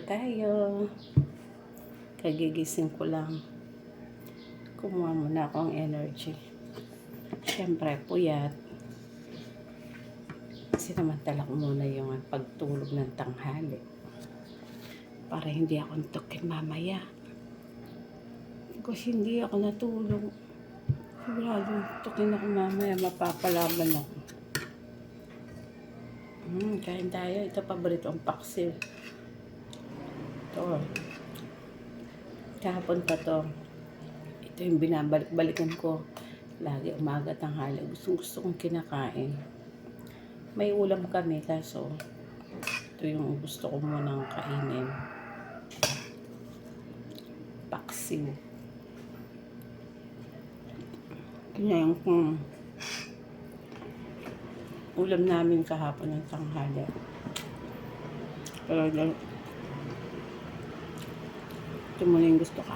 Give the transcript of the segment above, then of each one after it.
tayo. Kagigising ko lang. Kumuha muna akong energy. Siyempre, puyat. Sinamantala ko muna yung pagtulog ng tanghali. Para hindi ako antukin mamaya. Kasi hindi ako natulog. Sigurado, antukin ako mamaya. Mapapalaban ako. Kain tayo. Ito paborito ang paksiw. Ito. Kahapon pa to. Ito yung binabalik-balikan ko. Lagi umaga tanghali. Gusto kong kinakain. May ulam kami kaso ito yung gusto ko munang kainin. Paksiw. Yan yung ulam namin kahapon ng tanghali. Pero ito muna yung gusto ka.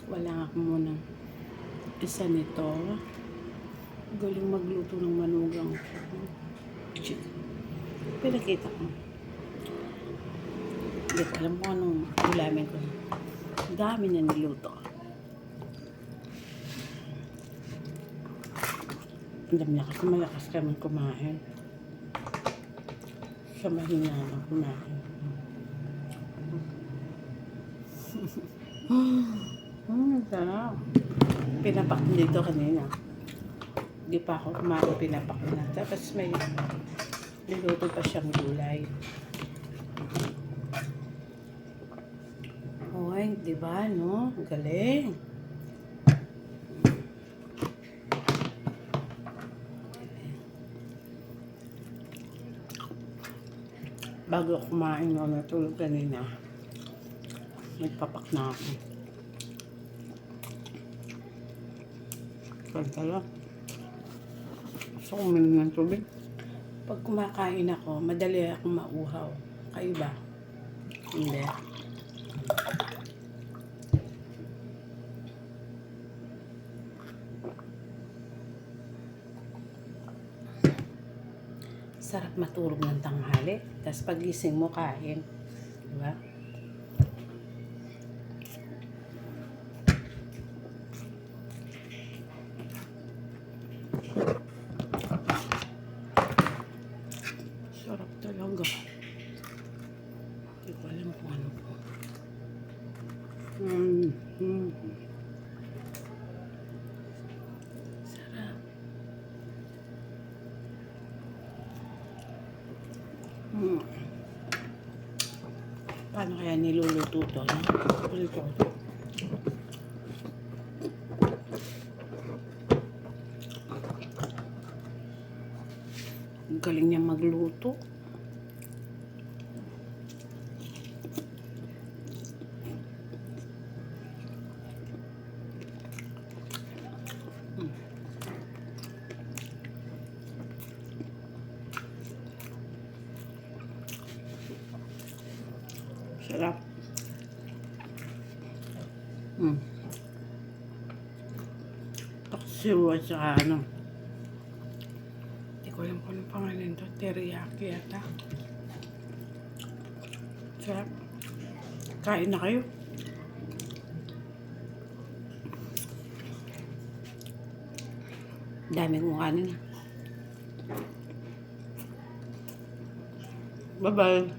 Wala ako muna isa nito. Galing magluto ng manugang ko. Pinakita ko. Hindi ko alam kung anong ulamin ko. Dami na niluto. Ang dami na kasi malakas kami kumain. Siya mahina na kumain. Sarap. Pinapak dito kanina. Hindi pa ako kumain, pinapak na. Tapos may niluto pa siyang gulay. Oy, diba, no? Galing. Bago kumain ako natulog kanina, nagpapak na ako. Kaya gusto kong uminom ng tubig. Pag kumakain ako, madali akong mauhaw. Kayo ba? Hindi. Sarap matulog ng tanghali. Tapos pagising mo, kain. Diba? Sarap talaga. Hindi ko alam kung ano po. Sarap. Paano kaya niluluto to? Ulit ko. Ang galing niya magluto. Sarap. Paksiw at saka ano. Hindi ko alam kung anong pangalan to. Teriyaki yata. Sarap. Kain na kayo. Dami kong kanin. Bye-bye.